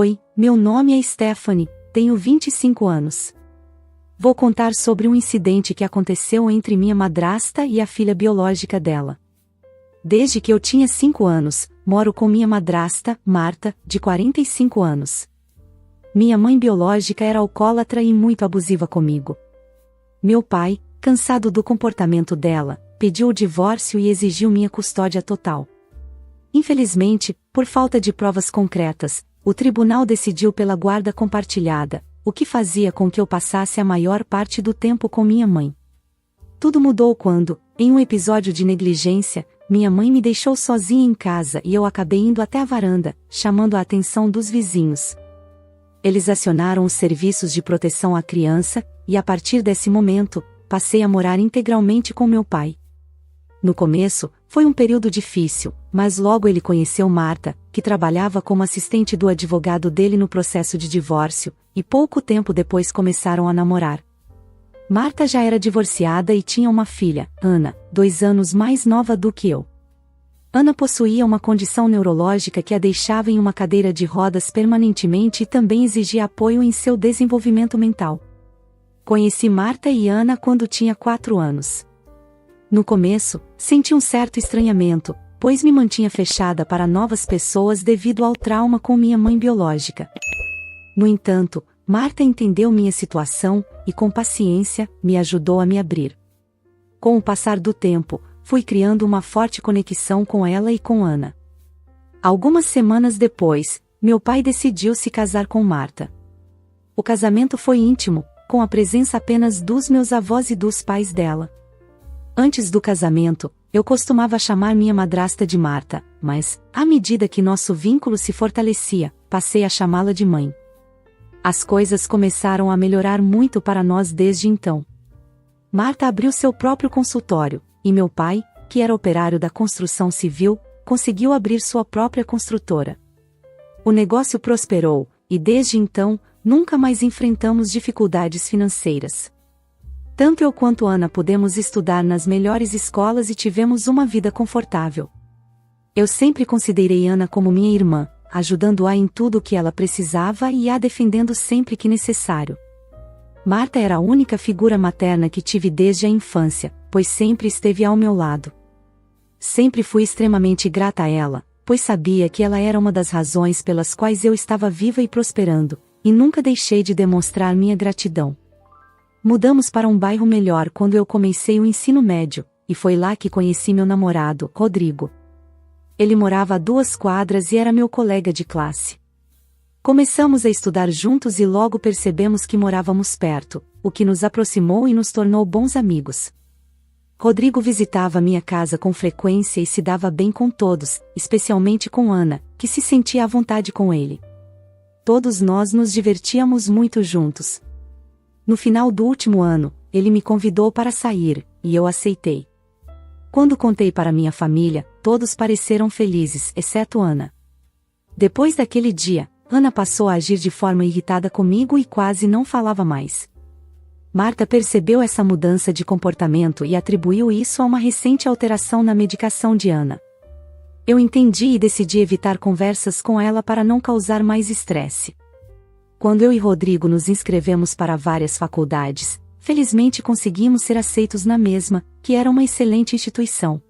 Oi, meu nome é Stephanie, tenho 25 anos. Vou contar sobre um incidente que aconteceu entre minha madrasta e a filha biológica dela. Desde que eu tinha 5 anos, moro com minha madrasta, Marta, de 45 anos. Minha mãe biológica era alcoólatra e muito abusiva comigo. Meu pai, cansado do comportamento dela, pediu o divórcio e exigiu minha custódia total. Infelizmente, por falta de provas concretas, o tribunal decidiu pela guarda compartilhada, o que fazia com que eu passasse a maior parte do tempo com minha mãe. Tudo mudou quando, em um episódio de negligência, minha mãe me deixou sozinha em casa e eu acabei indo até a varanda, chamando a atenção dos vizinhos. Eles acionaram os serviços de proteção à criança, e a partir desse momento, passei a morar integralmente com meu pai. No começo, foi um período difícil, mas logo ele conheceu Marta, que trabalhava como assistente do advogado dele no processo de divórcio, e pouco tempo depois começaram a namorar. Marta já era divorciada e tinha uma filha, Ana, 2 anos mais nova do que eu. Ana possuía uma condição neurológica que a deixava em uma cadeira de rodas permanentemente e também exigia apoio em seu desenvolvimento mental. Conheci Marta e Ana quando tinha 4 anos. No começo, senti um certo estranhamento, pois me mantinha fechada para novas pessoas devido ao trauma com minha mãe biológica. No entanto, Marta entendeu minha situação e, com paciência, me ajudou a me abrir. Com o passar do tempo, fui criando uma forte conexão com ela e com Ana. Algumas semanas depois, meu pai decidiu se casar com Marta. O casamento foi íntimo, com a presença apenas dos meus avós e dos pais dela. Antes do casamento, eu costumava chamar minha madrasta de Marta, mas, à medida que nosso vínculo se fortalecia, passei a chamá-la de mãe. As coisas começaram a melhorar muito para nós desde então. Marta abriu seu próprio consultório, e meu pai, que era operário da construção civil, conseguiu abrir sua própria construtora. O negócio prosperou, e desde então, nunca mais enfrentamos dificuldades financeiras. Tanto eu quanto Ana pudemos estudar nas melhores escolas e tivemos uma vida confortável. Eu sempre considerei Ana como minha irmã, ajudando-a em tudo o que ela precisava e a defendendo sempre que necessário. Marta era a única figura materna que tive desde a infância, pois sempre esteve ao meu lado. Sempre fui extremamente grata a ela, pois sabia que ela era uma das razões pelas quais eu estava viva e prosperando, e nunca deixei de demonstrar minha gratidão. Mudamos para um bairro melhor quando eu comecei o ensino médio, e foi lá que conheci meu namorado, Rodrigo. Ele morava a 2 quadras e era meu colega de classe. Começamos a estudar juntos e logo percebemos que morávamos perto, o que nos aproximou e nos tornou bons amigos. Rodrigo visitava minha casa com frequência e se dava bem com todos, especialmente com Ana, que se sentia à vontade com ele. Todos nós nos divertíamos muito juntos. No final do último ano, ele me convidou para sair, e eu aceitei. Quando contei para minha família, todos pareceram felizes, exceto Ana. Depois daquele dia, Ana passou a agir de forma irritada comigo e quase não falava mais. Marta percebeu essa mudança de comportamento e atribuiu isso a uma recente alteração na medicação de Ana. Eu entendi e decidi evitar conversas com ela para não causar mais estresse. Quando eu e Rodrigo nos inscrevemos para várias faculdades, felizmente conseguimos ser aceitos na mesma, que era uma excelente instituição.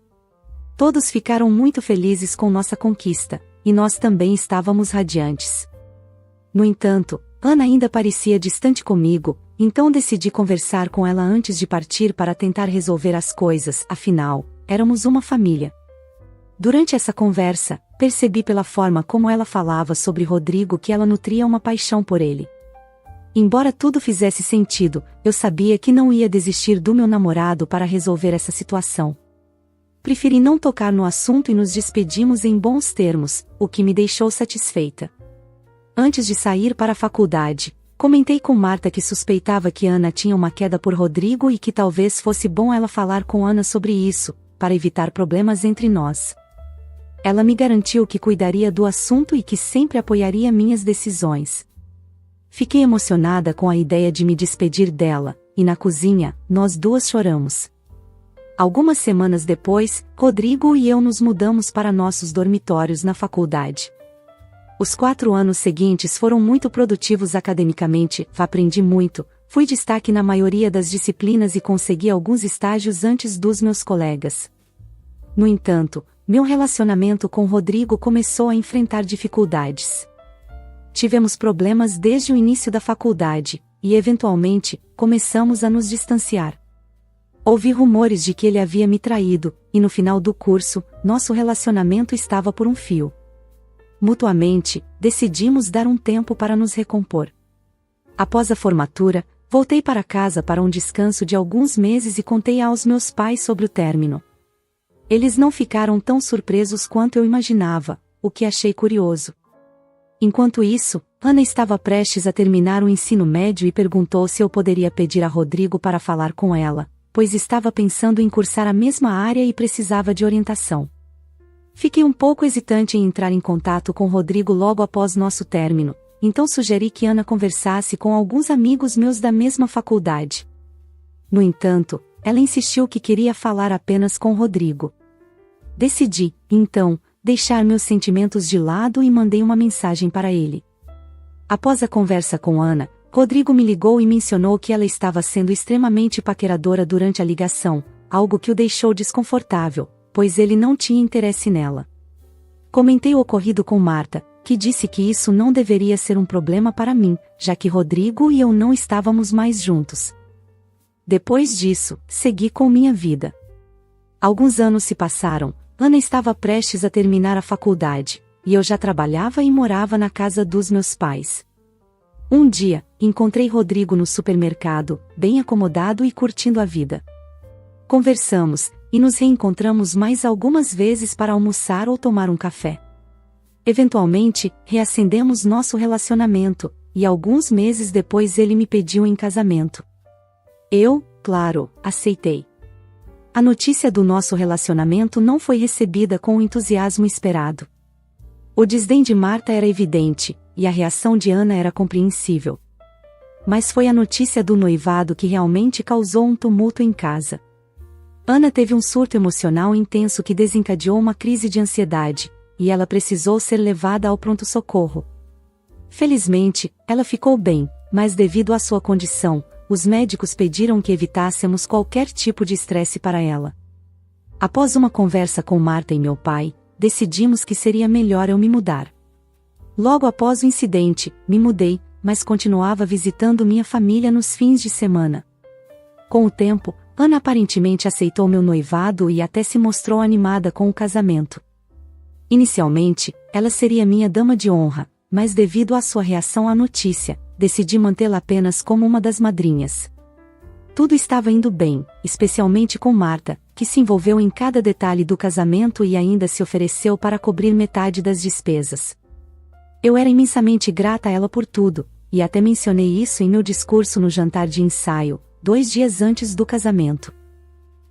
Todos ficaram muito felizes com nossa conquista, e nós também estávamos radiantes. No entanto, Ana ainda parecia distante comigo, então decidi conversar com ela antes de partir para tentar resolver as coisas, afinal, éramos uma família. Durante essa conversa, percebi pela forma como ela falava sobre Rodrigo que ela nutria uma paixão por ele. Embora tudo fizesse sentido, eu sabia que não ia desistir do meu namorado para resolver essa situação. Preferi não tocar no assunto e nos despedimos em bons termos, o que me deixou satisfeita. Antes de sair para a faculdade, comentei com Marta que suspeitava que Ana tinha uma queda por Rodrigo e que talvez fosse bom ela falar com Ana sobre isso, para evitar problemas entre nós. Ela me garantiu que cuidaria do assunto e que sempre apoiaria minhas decisões. Fiquei emocionada com a ideia de me despedir dela, e na cozinha, nós duas choramos. Algumas semanas depois, Rodrigo e eu nos mudamos para nossos dormitórios na faculdade. Os 4 anos seguintes foram muito produtivos academicamente, aprendi muito, fui destaque na maioria das disciplinas e consegui alguns estágios antes dos meus colegas. No entanto, meu relacionamento com Rodrigo começou a enfrentar dificuldades. Tivemos problemas desde o início da faculdade, e eventualmente, começamos a nos distanciar. Ouvi rumores de que ele havia me traído, e no final do curso, nosso relacionamento estava por um fio. Mutuamente, decidimos dar um tempo para nos recompor. Após a formatura, voltei para casa para um descanso de alguns meses e contei aos meus pais sobre o término. Eles não ficaram tão surpresos quanto eu imaginava, o que achei curioso. Enquanto isso, Ana estava prestes a terminar o ensino médio e perguntou se eu poderia pedir a Rodrigo para falar com ela, pois estava pensando em cursar a mesma área e precisava de orientação. Fiquei um pouco hesitante em entrar em contato com Rodrigo logo após nosso término, então sugeri que Ana conversasse com alguns amigos meus da mesma faculdade. No entanto, ela insistiu que queria falar apenas com Rodrigo. Decidi, então, deixar meus sentimentos de lado e mandei uma mensagem para ele. Após a conversa com Ana, Rodrigo me ligou e mencionou que ela estava sendo extremamente paqueradora durante a ligação, algo que o deixou desconfortável, pois ele não tinha interesse nela. Comentei o ocorrido com Marta, que disse que isso não deveria ser um problema para mim, já que Rodrigo e eu não estávamos mais juntos. Depois disso, segui com minha vida. Alguns anos se passaram, Ana estava prestes a terminar a faculdade, e eu já trabalhava e morava na casa dos meus pais. Um dia, encontrei Rodrigo no supermercado, bem acomodado e curtindo a vida. Conversamos, e nos reencontramos mais algumas vezes para almoçar ou tomar um café. Eventualmente, reacendemos nosso relacionamento, e alguns meses depois ele me pediu em casamento. Eu, claro, aceitei. A notícia do nosso relacionamento não foi recebida com o entusiasmo esperado. O desdém de Marta era evidente, e a reação de Ana era compreensível. Mas foi a notícia do noivado que realmente causou um tumulto em casa. Ana teve um surto emocional intenso que desencadeou uma crise de ansiedade, e ela precisou ser levada ao pronto-socorro. Felizmente, ela ficou bem, mas devido à sua condição, os médicos pediram que evitássemos qualquer tipo de estresse para ela. Após uma conversa com Marta e meu pai, decidimos que seria melhor eu me mudar. Logo após o incidente, me mudei, mas continuava visitando minha família nos fins de semana. Com o tempo, Ana aparentemente aceitou meu noivado e até se mostrou animada com o casamento. Inicialmente, ela seria minha dama de honra, mas devido à sua reação à notícia, decidi mantê-la apenas como uma das madrinhas. Tudo estava indo bem, especialmente com Marta, que se envolveu em cada detalhe do casamento e ainda se ofereceu para cobrir metade das despesas. Eu era imensamente grata a ela por tudo, e até mencionei isso em meu discurso no jantar de ensaio, 2 dias antes do casamento.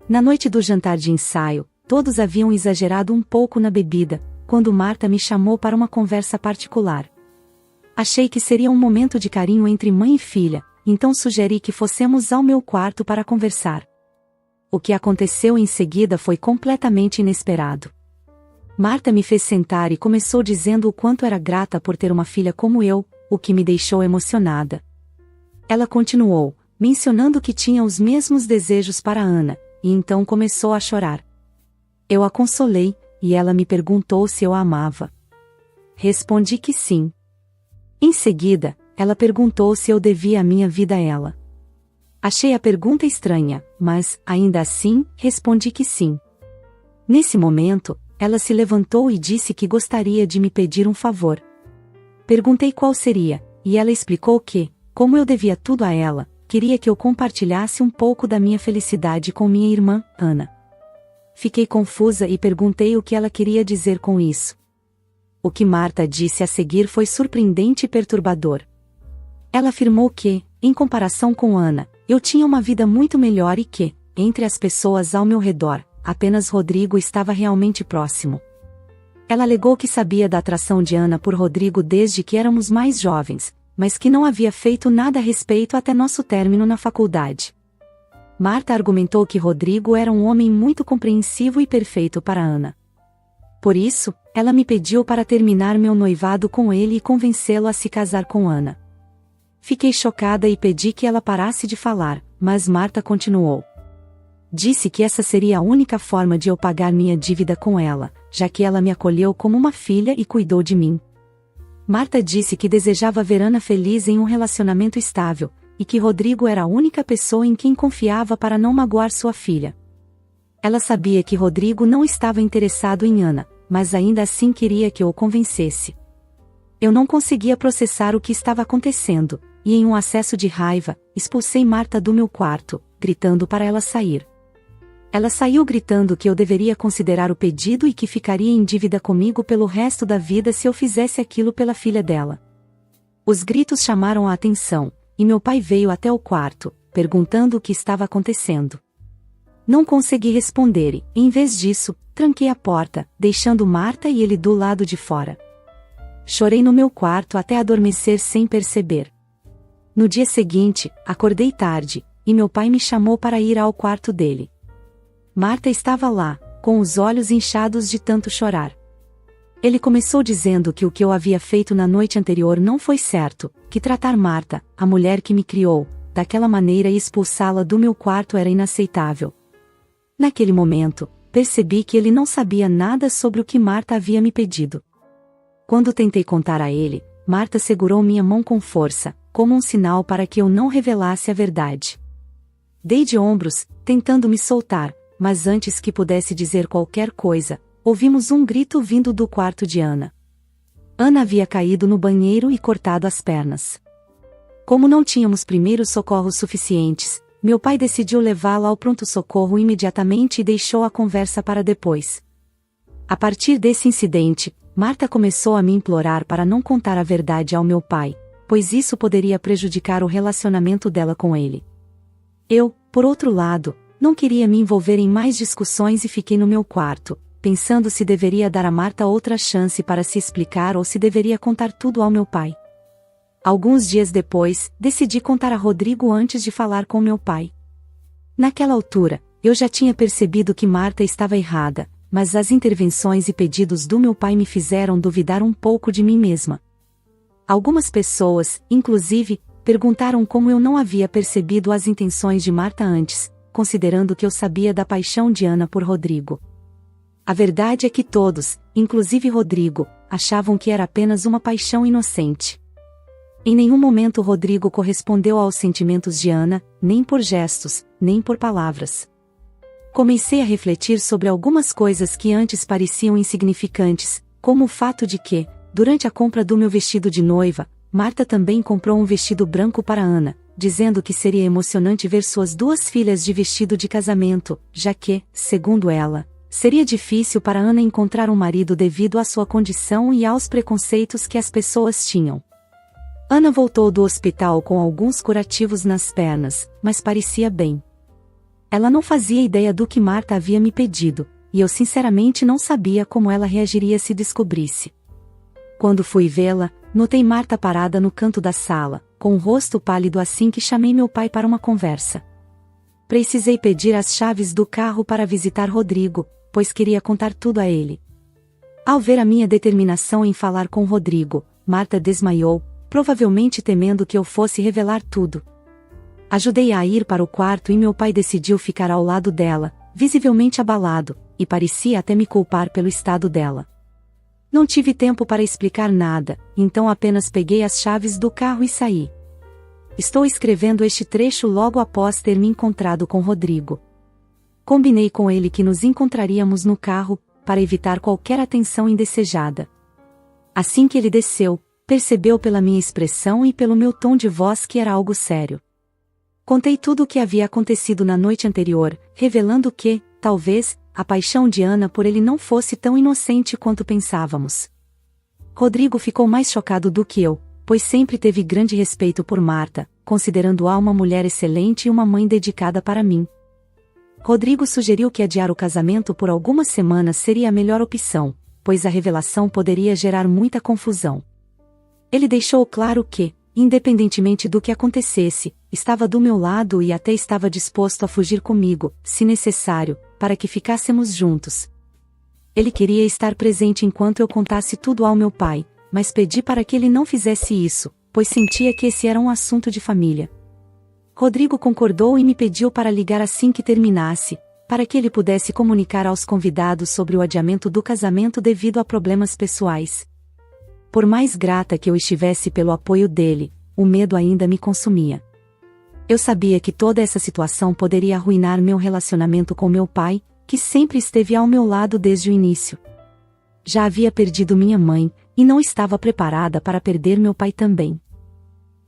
Na noite do jantar de ensaio, todos haviam exagerado um pouco na bebida, quando Marta me chamou para uma conversa particular. Achei que seria um momento de carinho entre mãe e filha, então sugeri que fossemos ao meu quarto para conversar. O que aconteceu em seguida foi completamente inesperado. Marta me fez sentar e começou dizendo o quanto era grata por ter uma filha como eu, o que me deixou emocionada. Ela continuou, mencionando que tinha os mesmos desejos para Ana, e então começou a chorar. Eu a consolei, e ela me perguntou se eu a amava. Respondi que sim. Em seguida, ela perguntou se eu devia a minha vida a ela. Achei a pergunta estranha, mas, ainda assim, respondi que sim. Nesse momento, ela se levantou e disse que gostaria de me pedir um favor. Perguntei qual seria, e ela explicou que, como eu devia tudo a ela, queria que eu compartilhasse um pouco da minha felicidade com minha irmã, Ana. Fiquei confusa e perguntei o que ela queria dizer com isso. O que Marta disse a seguir foi surpreendente e perturbador. Ela afirmou que, em comparação com Ana, eu tinha uma vida muito melhor e que, entre as pessoas ao meu redor, apenas Rodrigo estava realmente próximo. Ela alegou que sabia da atração de Ana por Rodrigo desde que éramos mais jovens, mas que não havia feito nada a respeito até nosso término na faculdade. Marta argumentou que Rodrigo era um homem muito compreensivo e perfeito para Ana. Por isso, ela me pediu para terminar meu noivado com ele e convencê-lo a se casar com Ana. Fiquei chocada e pedi que ela parasse de falar, mas Marta continuou. Disse que essa seria a única forma de eu pagar minha dívida com ela, já que ela me acolheu como uma filha e cuidou de mim. Marta disse que desejava ver Ana feliz em um relacionamento estável, e que Rodrigo era a única pessoa em quem confiava para não magoar sua filha. Ela sabia que Rodrigo não estava interessado em Ana, mas ainda assim queria que eu o convencesse. Eu não conseguia processar o que estava acontecendo, e em um acesso de raiva, expulsei Marta do meu quarto, gritando para ela sair. Ela saiu gritando que eu deveria considerar o pedido e que ficaria em dívida comigo pelo resto da vida se eu fizesse aquilo pela filha dela. Os gritos chamaram a atenção, e meu pai veio até o quarto, perguntando o que estava acontecendo. Não consegui responder e, em vez disso, tranquei a porta, deixando Marta e ele do lado de fora. Chorei no meu quarto até adormecer sem perceber. No dia seguinte, acordei tarde, e meu pai me chamou para ir ao quarto dele. Marta estava lá, com os olhos inchados de tanto chorar. Ele começou dizendo que o que eu havia feito na noite anterior não foi certo, que tratar Marta, a mulher que me criou, daquela maneira e expulsá-la do meu quarto era inaceitável. Naquele momento, percebi que ele não sabia nada sobre o que Marta havia me pedido. Quando tentei contar a ele, Marta segurou minha mão com força, como um sinal para que eu não revelasse a verdade. Dei de ombros, tentando me soltar, mas antes que pudesse dizer qualquer coisa, ouvimos um grito vindo do quarto de Ana. Ana havia caído no banheiro e cortado as pernas. Como não tínhamos primeiros socorros suficientes, meu pai decidiu levá-la ao pronto-socorro imediatamente e deixou a conversa para depois. A partir desse incidente, Marta começou a me implorar para não contar a verdade ao meu pai, pois isso poderia prejudicar o relacionamento dela com ele. Eu, por outro lado, não queria me envolver em mais discussões e fiquei no meu quarto, pensando se deveria dar a Marta outra chance para se explicar ou se deveria contar tudo ao meu pai. Alguns dias depois, decidi contar a Rodrigo antes de falar com meu pai. Naquela altura, eu já tinha percebido que Marta estava errada, mas as intervenções e pedidos do meu pai me fizeram duvidar um pouco de mim mesma. Algumas pessoas, inclusive, perguntaram como eu não havia percebido as intenções de Marta antes, considerando que eu sabia da paixão de Ana por Rodrigo. A verdade é que todos, inclusive Rodrigo, achavam que era apenas uma paixão inocente. Em nenhum momento Rodrigo correspondeu aos sentimentos de Ana, nem por gestos, nem por palavras. Comecei a refletir sobre algumas coisas que antes pareciam insignificantes, como o fato de que, durante a compra do meu vestido de noiva, Marta também comprou um vestido branco para Ana, dizendo que seria emocionante ver suas duas filhas de vestido de casamento, já que, segundo ela, seria difícil para Ana encontrar um marido devido à sua condição e aos preconceitos que as pessoas tinham. Ana voltou do hospital com alguns curativos nas pernas, mas parecia bem. Ela não fazia ideia do que Marta havia me pedido, e eu sinceramente não sabia como ela reagiria se descobrisse. Quando fui vê-la, notei Marta parada no canto da sala, com o rosto pálido assim que chamei meu pai para uma conversa. Precisei pedir as chaves do carro para visitar Rodrigo, pois queria contar tudo a ele. Ao ver a minha determinação em falar com Rodrigo, Marta desmaiou, provavelmente temendo que eu fosse revelar tudo. Ajudei-a a ir para o quarto e meu pai decidiu ficar ao lado dela, visivelmente abalado, e parecia até me culpar pelo estado dela. Não tive tempo para explicar nada, então apenas peguei as chaves do carro e saí. Estou escrevendo este trecho logo após ter me encontrado com Rodrigo. Combinei com ele que nos encontraríamos no carro, para evitar qualquer atenção indesejada. Assim que ele desceu, percebeu pela minha expressão e pelo meu tom de voz que era algo sério. Contei tudo o que havia acontecido na noite anterior, revelando que, talvez, a paixão de Ana por ele não fosse tão inocente quanto pensávamos. Rodrigo ficou mais chocado do que eu, pois sempre teve grande respeito por Marta, considerando-a uma mulher excelente e uma mãe dedicada para mim. Rodrigo sugeriu que adiar o casamento por algumas semanas seria a melhor opção, pois a revelação poderia gerar muita confusão. Ele deixou claro que, independentemente do que acontecesse, estava do meu lado e até estava disposto a fugir comigo, se necessário, para que ficássemos juntos. Ele queria estar presente enquanto eu contasse tudo ao meu pai, mas pedi para que ele não fizesse isso, pois sentia que esse era um assunto de família. Rodrigo concordou e me pediu para ligar assim que terminasse, para que ele pudesse comunicar aos convidados sobre o adiamento do casamento devido a problemas pessoais. Por mais grata que eu estivesse pelo apoio dele, o medo ainda me consumia. Eu sabia que toda essa situação poderia arruinar meu relacionamento com meu pai, que sempre esteve ao meu lado desde o início. Já havia perdido minha mãe, e não estava preparada para perder meu pai também.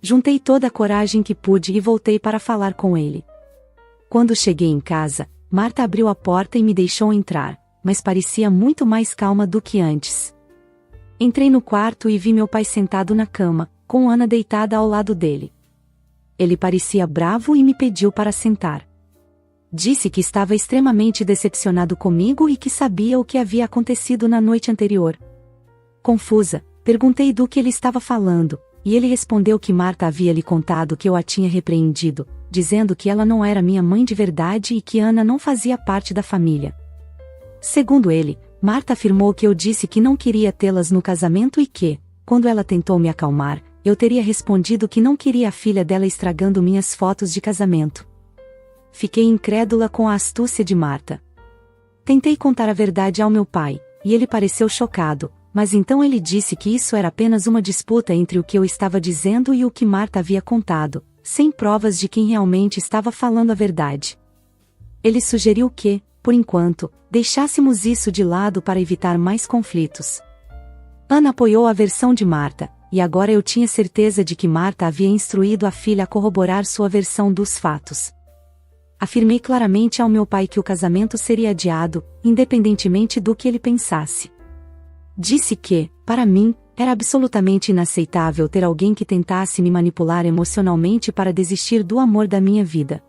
Juntei toda a coragem que pude e voltei para falar com ele. Quando cheguei em casa, Marta abriu a porta e me deixou entrar, mas parecia muito mais calma do que antes. Entrei no quarto e vi meu pai sentado na cama, com Ana deitada ao lado dele. Ele parecia bravo e me pediu para sentar. Disse que estava extremamente decepcionado comigo e que sabia o que havia acontecido na noite anterior. Confusa, perguntei do que ele estava falando, e ele respondeu que Marta havia lhe contado que eu a tinha repreendido, dizendo que ela não era minha mãe de verdade e que Ana não fazia parte da família. Segundo ele, Marta afirmou que eu disse que não queria tê-las no casamento e que, quando ela tentou me acalmar, eu teria respondido que não queria a filha dela estragando minhas fotos de casamento. Fiquei incrédula com a astúcia de Marta. Tentei contar a verdade ao meu pai, e ele pareceu chocado, mas então ele disse que isso era apenas uma disputa entre o que eu estava dizendo e o que Marta havia contado, sem provas de quem realmente estava falando a verdade. Ele sugeriu que, por enquanto, deixássemos isso de lado para evitar mais conflitos. Ana apoiou a versão de Marta, e agora eu tinha certeza de que Marta havia instruído a filha a corroborar sua versão dos fatos. Afirmei claramente ao meu pai que o casamento seria adiado, independentemente do que ele pensasse. Disse que, para mim, era absolutamente inaceitável ter alguém que tentasse me manipular emocionalmente para desistir do amor da minha vida.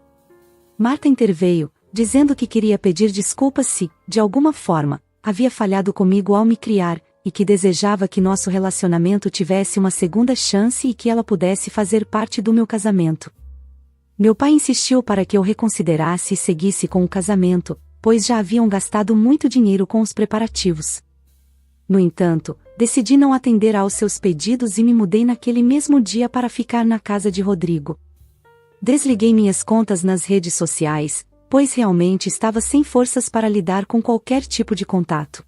Marta interveio, dizendo que queria pedir desculpas se, de alguma forma, havia falhado comigo ao me criar, e que desejava que nosso relacionamento tivesse uma segunda chance e que ela pudesse fazer parte do meu casamento. Meu pai insistiu para que eu reconsiderasse e seguisse com o casamento, pois já haviam gastado muito dinheiro com os preparativos. No entanto, decidi não atender aos seus pedidos e me mudei naquele mesmo dia para ficar na casa de Rodrigo. Desliguei minhas contas nas redes sociais, pois realmente estava sem forças para lidar com qualquer tipo de contato.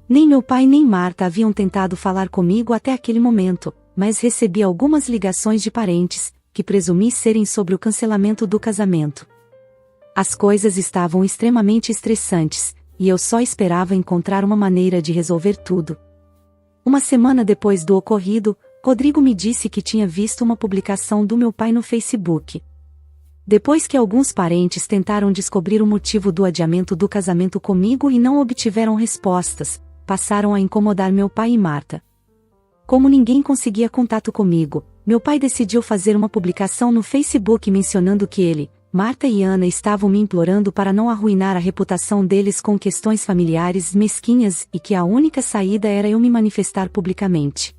Nem meu pai nem Marta haviam tentado falar comigo até aquele momento, mas recebi algumas ligações de parentes, que presumi serem sobre o cancelamento do casamento. As coisas estavam extremamente estressantes, e eu só esperava encontrar uma maneira de resolver tudo. Uma semana depois do ocorrido, Rodrigo me disse que tinha visto uma publicação do meu pai no Facebook. Depois que alguns parentes tentaram descobrir o motivo do adiamento do casamento comigo e não obtiveram respostas, passaram a incomodar meu pai e Marta. Como ninguém conseguia contato comigo, meu pai decidiu fazer uma publicação no Facebook mencionando que ele, Marta e Ana estavam me implorando para não arruinar a reputação deles com questões familiares mesquinhas e que a única saída era eu me manifestar publicamente.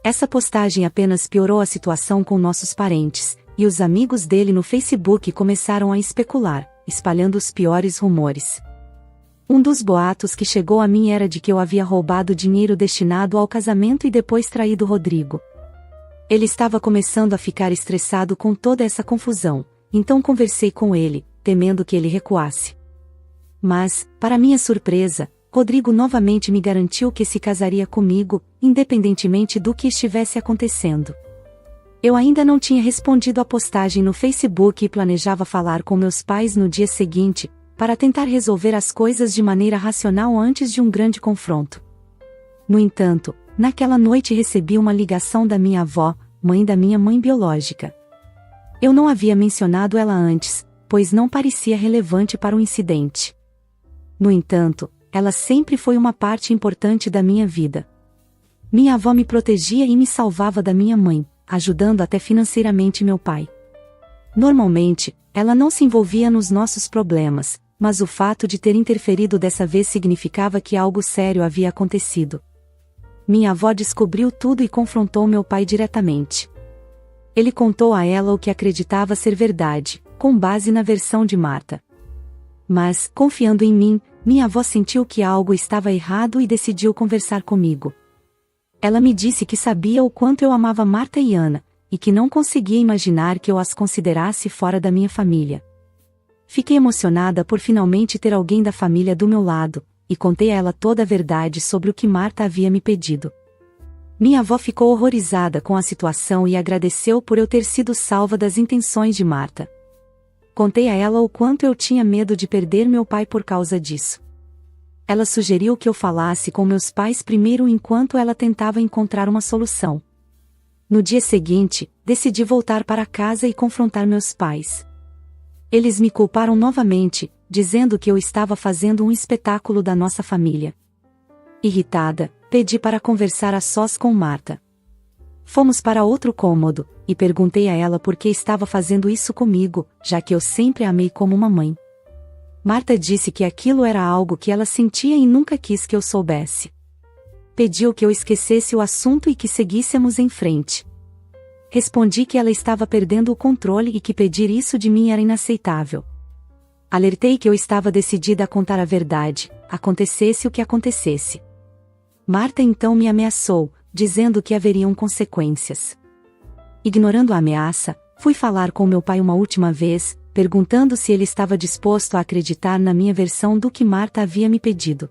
Essa postagem apenas piorou a situação com nossos parentes, e os amigos dele no Facebook começaram a especular, espalhando os piores rumores. Um dos boatos que chegou a mim era de que eu havia roubado dinheiro destinado ao casamento e depois traído Rodrigo. Ele estava começando a ficar estressado com toda essa confusão, então conversei com ele, temendo que ele recuasse. Mas, para minha surpresa, Rodrigo novamente me garantiu que se casaria comigo, independentemente do que estivesse acontecendo. Eu ainda não tinha respondido à postagem no Facebook e planejava falar com meus pais no dia seguinte, para tentar resolver as coisas de maneira racional antes de um grande confronto. No entanto, naquela noite recebi uma ligação da minha avó, mãe da minha mãe biológica. Eu não havia mencionado ela antes, pois não parecia relevante para o incidente. No entanto, ela sempre foi uma parte importante da minha vida. Minha avó me protegia e me salvava da minha mãe, ajudando até financeiramente meu pai. Normalmente, ela não se envolvia nos nossos problemas, mas o fato de ter interferido dessa vez significava que algo sério havia acontecido. Minha avó descobriu tudo e confrontou meu pai diretamente. Ele contou a ela o que acreditava ser verdade, com base na versão de Marta. Mas, confiando em mim, minha avó sentiu que algo estava errado e decidiu conversar comigo. Ela me disse que sabia o quanto eu amava Marta e Ana, e que não conseguia imaginar que eu as considerasse fora da minha família. Fiquei emocionada por finalmente ter alguém da família do meu lado, e contei a ela toda a verdade sobre o que Marta havia me pedido. Minha avó ficou horrorizada com a situação e agradeceu por eu ter sido salva das intenções de Marta. Contei a ela o quanto eu tinha medo de perder meu pai por causa disso. Ela sugeriu que eu falasse com meus pais primeiro enquanto ela tentava encontrar uma solução. No dia seguinte, decidi voltar para casa e confrontar meus pais. Eles me culparam novamente, dizendo que eu estava fazendo um espetáculo da nossa família. Irritada, pedi para conversar a sós com Marta. Fomos para outro cômodo, e perguntei a ela por que estava fazendo isso comigo, já que eu sempre a amei como uma mãe. Marta disse que aquilo era algo que ela sentia e nunca quis que eu soubesse. Pediu que eu esquecesse o assunto e que seguíssemos em frente. Respondi que ela estava perdendo o controle e que pedir isso de mim era inaceitável. Alertei que eu estava decidida a contar a verdade, acontecesse o que acontecesse. Marta então me ameaçou, dizendo que haveriam consequências. Ignorando a ameaça, fui falar com meu pai uma última vez, perguntando se ele estava disposto a acreditar na minha versão do que Marta havia me pedido.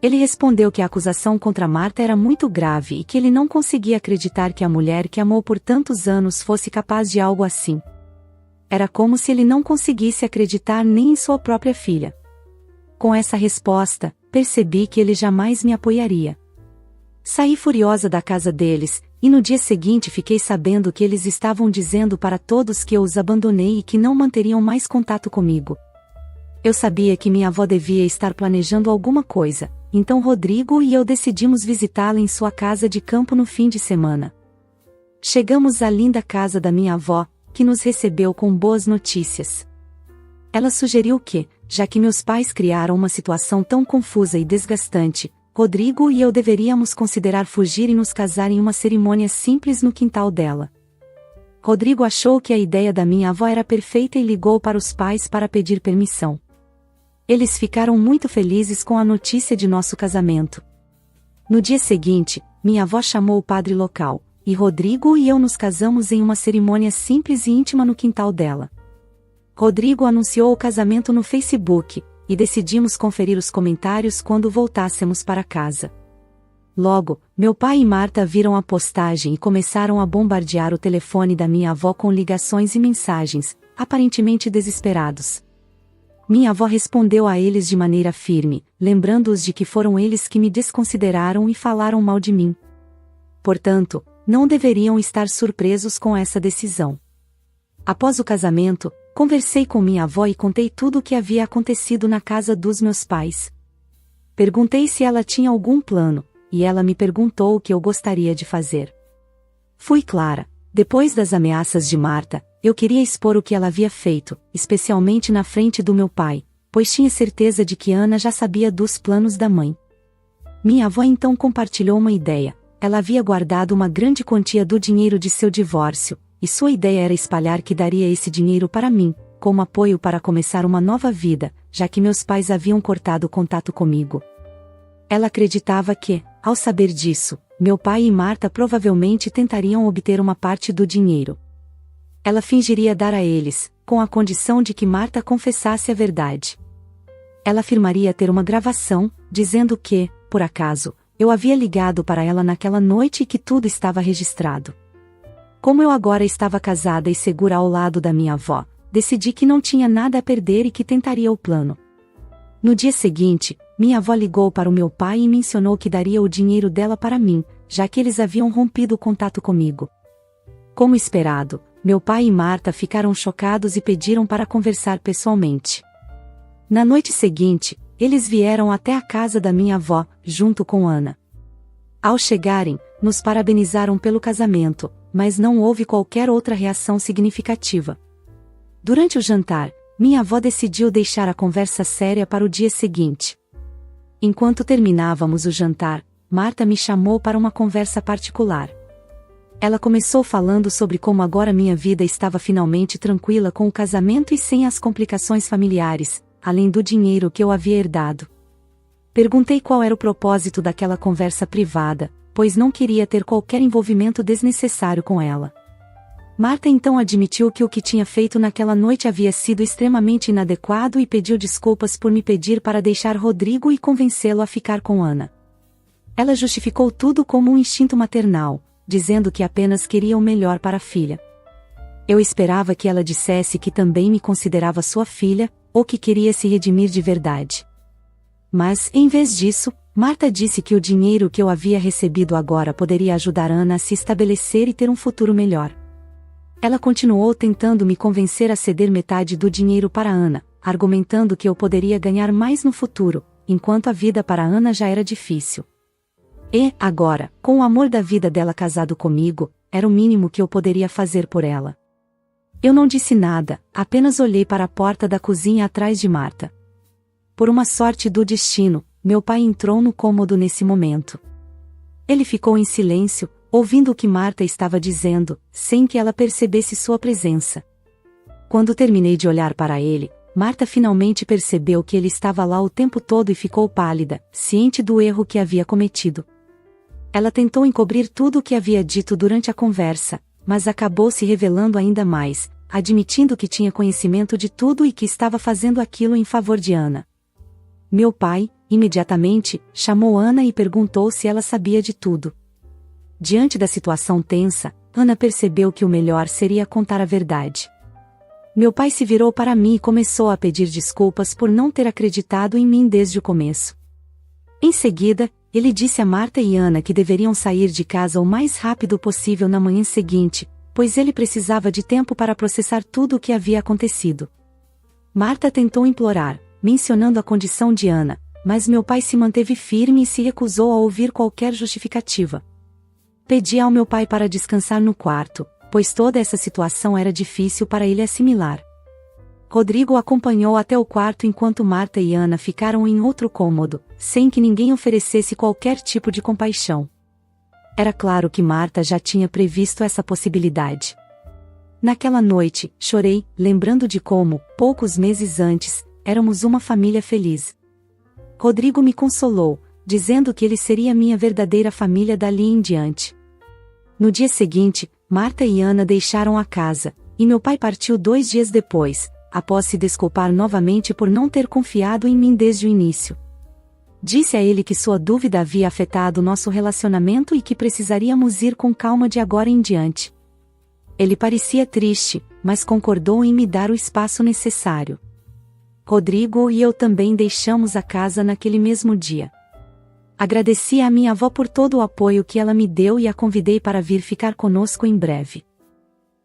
Ele respondeu que a acusação contra Marta era muito grave e que ele não conseguia acreditar que a mulher que amou por tantos anos fosse capaz de algo assim. Era como se ele não conseguisse acreditar nem em sua própria filha. Com essa resposta, percebi que ele jamais me apoiaria. Saí furiosa da casa deles, e no dia seguinte fiquei sabendo que eles estavam dizendo para todos que eu os abandonei e que não manteriam mais contato comigo. Eu sabia que minha avó devia estar planejando alguma coisa, então Rodrigo e eu decidimos visitá-la em sua casa de campo no fim de semana. Chegamos à linda casa da minha avó, que nos recebeu com boas notícias. Ela sugeriu que, já que meus pais criaram uma situação tão confusa e desgastante, Rodrigo e eu deveríamos considerar fugir e nos casar em uma cerimônia simples no quintal dela. Rodrigo achou que a ideia da minha avó era perfeita e ligou para os pais para pedir permissão. Eles ficaram muito felizes com a notícia de nosso casamento. No dia seguinte, minha avó chamou o padre local, e Rodrigo e eu nos casamos em uma cerimônia simples e íntima no quintal dela. Rodrigo anunciou o casamento no Facebook, e decidimos conferir os comentários quando voltássemos para casa. Logo, meu pai e Marta viram a postagem e começaram a bombardear o telefone da minha avó com ligações e mensagens, aparentemente desesperados. Minha avó respondeu a eles de maneira firme, lembrando-os de que foram eles que me desconsideraram e falaram mal de mim. Portanto, não deveriam estar surpresos com essa decisão. Após o casamento, conversei com minha avó e contei tudo o que havia acontecido na casa dos meus pais. Perguntei se ela tinha algum plano, e ela me perguntou o que eu gostaria de fazer. Fui clara: depois das ameaças de Marta, eu queria expor o que ela havia feito, especialmente na frente do meu pai, pois tinha certeza de que Ana já sabia dos planos da mãe. Minha avó então compartilhou uma ideia. Ela havia guardado uma grande quantia do dinheiro de seu divórcio, e sua ideia era espalhar que daria esse dinheiro para mim, como apoio para começar uma nova vida, já que meus pais haviam cortado o contato comigo. Ela acreditava que, ao saber disso, meu pai e Marta provavelmente tentariam obter uma parte do dinheiro. Ela fingiria dar a eles, com a condição de que Marta confessasse a verdade. Ela afirmaria ter uma gravação, dizendo que, por acaso, eu havia ligado para ela naquela noite e que tudo estava registrado. Como eu agora estava casada e segura ao lado da minha avó, decidi que não tinha nada a perder e que tentaria o plano. No dia seguinte, minha avó ligou para o meu pai e mencionou que daria o dinheiro dela para mim, já que eles haviam rompido o contato comigo. Como esperado, meu pai e Marta ficaram chocados e pediram para conversar pessoalmente. Na noite seguinte, eles vieram até a casa da minha avó, junto com Ana. Ao chegarem, nos parabenizaram pelo casamento, mas não houve qualquer outra reação significativa. Durante o jantar, minha avó decidiu deixar a conversa séria para o dia seguinte. Enquanto terminávamos o jantar, Marta me chamou para uma conversa particular. Ela começou falando sobre como agora minha vida estava finalmente tranquila com o casamento e sem as complicações familiares, além do dinheiro que eu havia herdado. Perguntei qual era o propósito daquela conversa privada, pois não queria ter qualquer envolvimento desnecessário com ela. Marta então admitiu que o que tinha feito naquela noite havia sido extremamente inadequado e pediu desculpas por me pedir para deixar Rodrigo e convencê-lo a ficar com Ana. Ela justificou tudo como um instinto maternal, dizendo que apenas queria o melhor para a filha. Eu esperava que ela dissesse que também me considerava sua filha, ou que queria se redimir de verdade. Mas, em vez disso, Marta disse que o dinheiro que eu havia recebido agora poderia ajudar Ana a se estabelecer e ter um futuro melhor. Ela continuou tentando me convencer a ceder metade do dinheiro para Ana, argumentando que eu poderia ganhar mais no futuro, enquanto a vida para Ana já era difícil. E, agora, com o amor da vida dela casado comigo, era o mínimo que eu poderia fazer por ela. Eu não disse nada, apenas olhei para a porta da cozinha atrás de Marta. Por uma sorte do destino, meu pai entrou no cômodo nesse momento. Ele ficou em silêncio, ouvindo o que Marta estava dizendo, sem que ela percebesse sua presença. Quando terminei de olhar para ele, Marta finalmente percebeu que ele estava lá o tempo todo e ficou pálida, ciente do erro que havia cometido. Ela tentou encobrir tudo o que havia dito durante a conversa, mas acabou se revelando ainda mais, admitindo que tinha conhecimento de tudo e que estava fazendo aquilo em favor de Ana. Meu pai, imediatamente, chamou Ana e perguntou se ela sabia de tudo. Diante da situação tensa, Ana percebeu que o melhor seria contar a verdade. Meu pai se virou para mim e começou a pedir desculpas por não ter acreditado em mim desde o começo. Em seguida, ele disse a Marta e Ana que deveriam sair de casa o mais rápido possível na manhã seguinte, pois ele precisava de tempo para processar tudo o que havia acontecido. Marta tentou implorar, mencionando a condição de Ana, mas meu pai se manteve firme e se recusou a ouvir qualquer justificativa. Pedi ao meu pai para descansar no quarto, pois toda essa situação era difícil para ele assimilar. Rodrigo o acompanhou até o quarto enquanto Marta e Ana ficaram em outro cômodo, sem que ninguém oferecesse qualquer tipo de compaixão. Era claro que Marta já tinha previsto essa possibilidade. Naquela noite, chorei, lembrando de como, poucos meses antes, éramos uma família feliz. Rodrigo me consolou, dizendo que ele seria minha verdadeira família dali em diante. No dia seguinte, Marta e Ana deixaram a casa, e meu pai partiu 2 dias depois, após se desculpar novamente por não ter confiado em mim desde o início. Disse a ele que sua dúvida havia afetado nosso relacionamento e que precisaríamos ir com calma de agora em diante. Ele parecia triste, mas concordou em me dar o espaço necessário. Rodrigo e eu também deixamos a casa naquele mesmo dia. Agradeci à minha avó por todo o apoio que ela me deu e a convidei para vir ficar conosco em breve.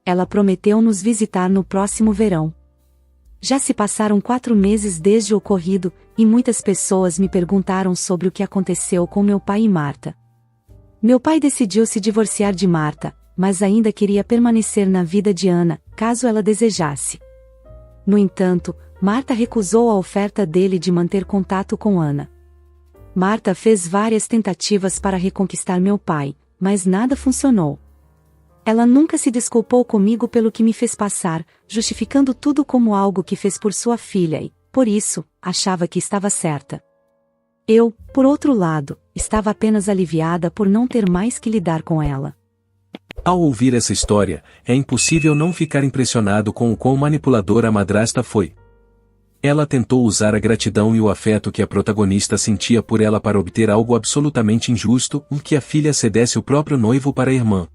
Ela prometeu nos visitar no próximo verão. Já se passaram 4 meses desde o ocorrido, e muitas pessoas me perguntaram sobre o que aconteceu com meu pai e Marta. Meu pai decidiu se divorciar de Marta, mas ainda queria permanecer na vida de Ana, caso ela desejasse. No entanto, Marta recusou a oferta dele de manter contato com Ana. Marta fez várias tentativas para reconquistar meu pai, mas nada funcionou. Ela nunca se desculpou comigo pelo que me fez passar, justificando tudo como algo que fez por sua filha e, por isso, achava que estava certa. Eu, por outro lado, estava apenas aliviada por não ter mais que lidar com ela. Ao ouvir essa história, é impossível não ficar impressionado com o quão manipuladora a madrasta foi. Ela tentou usar a gratidão e o afeto que a protagonista sentia por ela para obter algo absolutamente injusto, que a filha cedesse o próprio noivo para a irmã.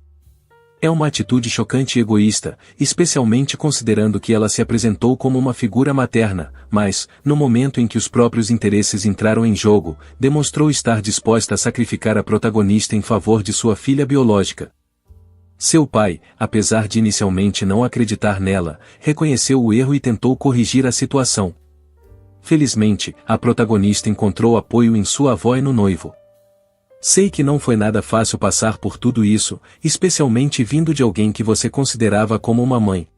É uma atitude chocante e egoísta, especialmente considerando que ela se apresentou como uma figura materna, mas, no momento em que os próprios interesses entraram em jogo, demonstrou estar disposta a sacrificar a protagonista em favor de sua filha biológica. Seu pai, apesar de inicialmente não acreditar nela, reconheceu o erro e tentou corrigir a situação. Felizmente, a protagonista encontrou apoio em sua avó e no noivo. Sei que não foi nada fácil passar por tudo isso, especialmente vindo de alguém que você considerava como uma mãe.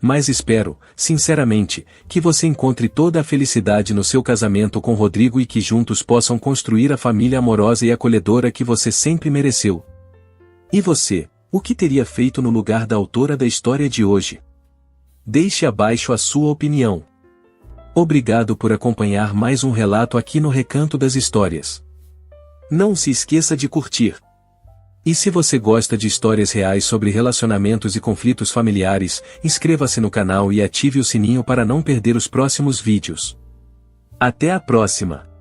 Mas espero, sinceramente, que você encontre toda a felicidade no seu casamento com Rodrigo e que juntos possam construir a família amorosa e acolhedora que você sempre mereceu. E você? O que teria feito no lugar da autora da história de hoje? Deixe abaixo a sua opinião. Obrigado por acompanhar mais um relato aqui no Recanto das Histórias. Não se esqueça de curtir. E se você gosta de histórias reais sobre relacionamentos e conflitos familiares, inscreva-se no canal e ative o sininho para não perder os próximos vídeos. Até a próxima!